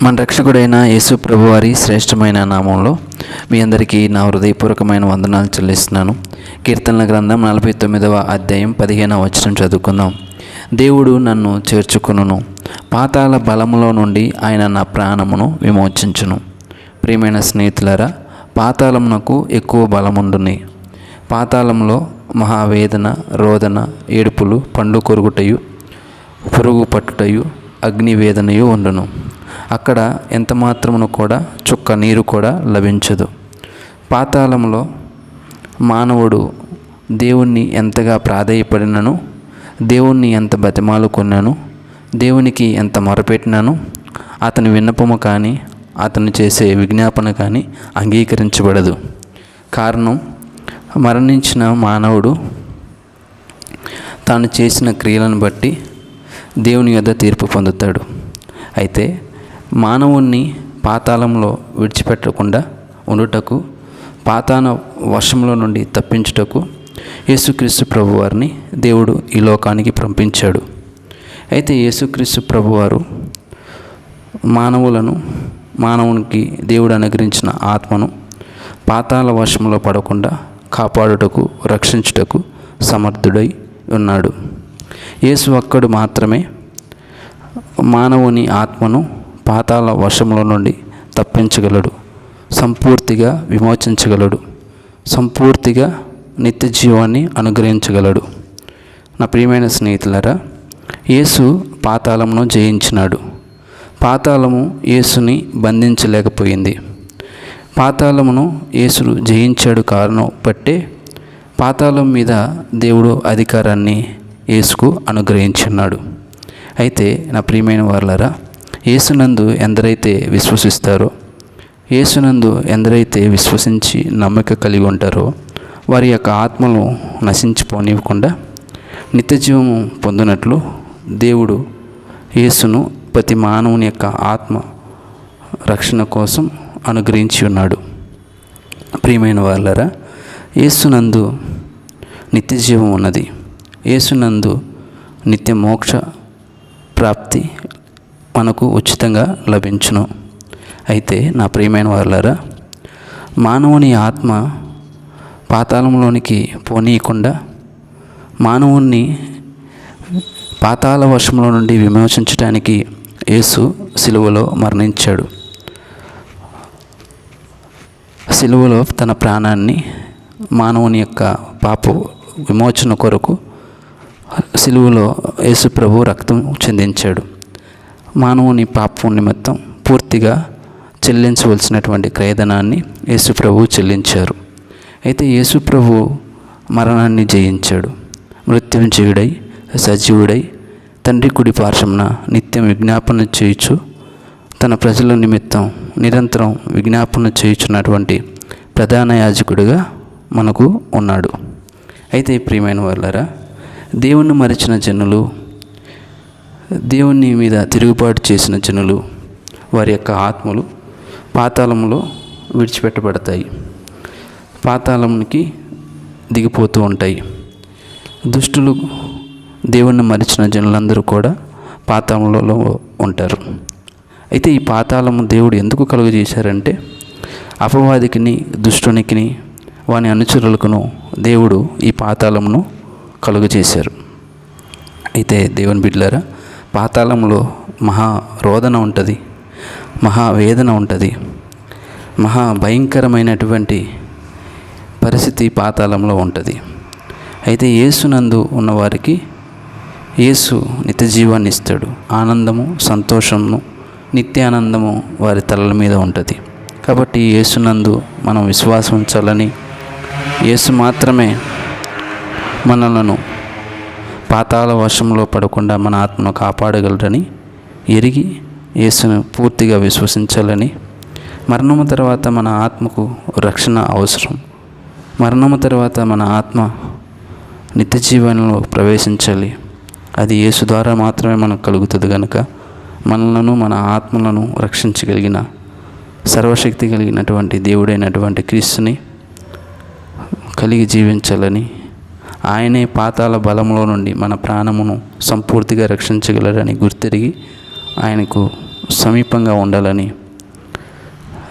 మన రక్షకుడైన యేసు ప్రభువారి శ్రేష్టమైన నామంలో మీ అందరికీ నా హృదయపూర్వకమైన వందనాలు చెల్లిస్తున్నాను. కీర్తనల గ్రంథం 49వ అధ్యాయం 15వ వచనం చదువుకుందాం. దేవుడు నన్ను చేర్చుకును, పాతాళ బలములో నుండి ఆయన నా ప్రాణమును విమోచించును. ప్రియమైన స్నేహితులారా, పాతాళమునకు ఎక్కువ బలముండుని. పాతాళంలో మహావేదన, రోదన, ఏడుపులు, పండ్లు కొరుకుటయు, పురుగు పట్టుటయు, అగ్నివేదనయు ఉండును. అక్కడ ఎంత మాత్రమును కూడా చుక్క నీరు కూడా లభించదు. పాతాళంలో మానవుడు దేవుణ్ణి ఎంతగా ప్రాధేయపడినను, దేవుణ్ణి ఎంత బతిమాలుకున్నాను, దేవునికి ఎంత మొరపెట్టినాను, అతని విన్నపము కానీ అతను చేసే విజ్ఞాపన కానీ అంగీకరించబడదు. కారణం, మరణించిన మానవుడు తాను చేసిన క్రియలను బట్టి దేవుని యొద్ద తీర్పు పొందుతాడు. అయితే మానవుణ్ణి పాతాళంలో విడిచిపెట్టకుండా ఉండుటకు, పాతాళ వర్షంలో నుండి తప్పించుటకు యేసుక్రీస్తు ప్రభువారిని దేవుడు ఈ లోకానికి పంపించాడు. అయితే యేసుక్రీస్తు ప్రభువారు మానవునికి దేవుడు అనుగ్రహించిన ఆత్మను పాతాళ వర్షంలో పడకుండా కాపాడుటకు, రక్షించుటకు సమర్థుడై ఉన్నాడు. యేసు ఒక్కడు మాత్రమే మానవుని ఆత్మను పాతాళ వర్షంలో నుండి తప్పించగలడు, సంపూర్తిగా విమోచించగలడు, సంపూర్తిగా నిత్య జీవాన్ని అనుగ్రహించగలడు. నా ప్రియమైన స్నేహితులారా, యేసు పాతాళమును జయించినాడు. పాతాళము యేసుని బంధించలేకపోయింది. పాతాళమును యేసు జయించాడు. కారణం బట్టే పాతాళం మీద దేవుడు అధికారాన్ని యేసుకు అనుగ్రహించున్నాడు. అయితే నా ప్రియమైన వారలారా, యేసునందు ఎందరైతే విశ్వసిస్తారో, యేసునందు ఎందరైతే విశ్వసించి నమ్మక కలిగి ఉంటారో, వారి యొక్క ఆత్మను నశించిపోనివ్వకుండా నిత్య జీవము పొందినట్లు దేవుడు యేసును ప్రతి మానవుని యొక్క ఆత్మ రక్షణ కోసం అనుగ్రహించి ఉన్నాడు. ప్రియమైన వారలారా, యేసునందు నిత్య జీవం ఉన్నది. యేసునందు నిత్య మోక్ష ప్రాప్తి మనకు ఉచితంగా లభించును. అయితే నా ప్రియమైన వారలారా, మానవుని ఆత్మ పాతాళంలోనికి పోనీయకుండా మానవుణ్ణి పాతాళ వర్షంలో నుండి విమోచించడానికి యేసు సిలువలో మరణించాడు. సిలువలో తన ప్రాణాన్ని మానవుని యొక్క పాప విమోచన కొరకు సిలువలో యేసు ప్రభు రక్తం చెందించాడు. మానవుని పాపం నిమిత్తం పూర్తిగా చెల్లించవలసినటువంటి క్రయధనాన్ని యేసు ప్రభు చెల్లించారు. అయితే యేసు ప్రభు మరణాన్ని జయించాడు. మృత్యుంజయుడై సజీవుడై తండ్రి కుడి పార్శ్వమున నిత్యం విజ్ఞాపన చేయుచు తన ప్రజల నిమిత్తం నిరంతరం విజ్ఞాపన చేయుచున్నటువంటి ప్రధాన యాజకుడిగా మనకు ఉన్నాడు. అయితే ప్రియమైన వారలారా, దేవుణ్ణి మరిచిన జనులు, దేవుని మీద తిరుగుబాటు చేసిన జనులు, వారి యొక్క ఆత్మలు పాతాళంలో విడిచిపెట్టబడతాయి, పాతాళంకి దిగిపోతూ ఉంటాయి. దుష్టులు, దేవుణ్ణి మరిచిన జనులందరూ కూడా పాతాళంలో ఉంటారు. అయితే ఈ పాతాళము దేవుడు ఎందుకు కలుగజేశారంటే, అపవాదికిని, దుష్టునికిని, వాని అనుచరులకును దేవుడు ఈ పాతాళమును కలుగజేశారు. అయితే దేవుని బిడ్డలారా, పాతాళంలో మహా రోదన ఉంటుంది, మహావేదన ఉంటుంది, మహా భయంకరమైనటువంటి పరిస్థితి పాతాళంలో ఉంటుంది. అయితే యేసునందు ఉన్నవారికి యేసు నిత్య జీవాన్ని ఇస్తాడు. ఆనందము, సంతోషము, నిత్యానందము వారి తలల మీద ఉంటుంది. కాబట్టి యేసునందు మనం విశ్వాసం ఉంచాలని, యేసు మాత్రమే మనలను పాతాళ వర్షంలో పడకుండా మన ఆత్మను కాపాడగలరని ఎరిగి యేసును పూర్తిగా విశ్వసించాలని, మరణము తర్వాత మన ఆత్మకు రక్షణ అవసరం, మరణము తర్వాత మన ఆత్మ నిత్య జీవనంలో ప్రవేశించాలి. అది యేసు ద్వారా మాత్రమే మనకు కలుగుతుంది. కనుక మనలను, మన ఆత్మలను రక్షించగలిగిన సర్వశక్తి కలిగినటువంటి దేవుడైనటువంటి క్రీస్తుని కలిగి జీవించాలని, ఆయనే పాతాళ బలంలో నుండి మన ప్రాణమును సంపూర్తిగా రక్షించగలరని గుర్తెరిగి ఆయనకు సమీపంగా ఉండాలని,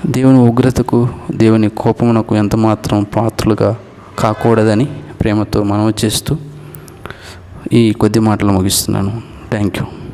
దేవుని ఉగ్రతకు, దేవుని కోపమునకు ఎంతమాత్రం పాత్రలుగా కాకూడదని ప్రేమతో మనవి చేస్తూ ఈ కొద్ది మాటలు ముగిస్తున్నాను. Thank you.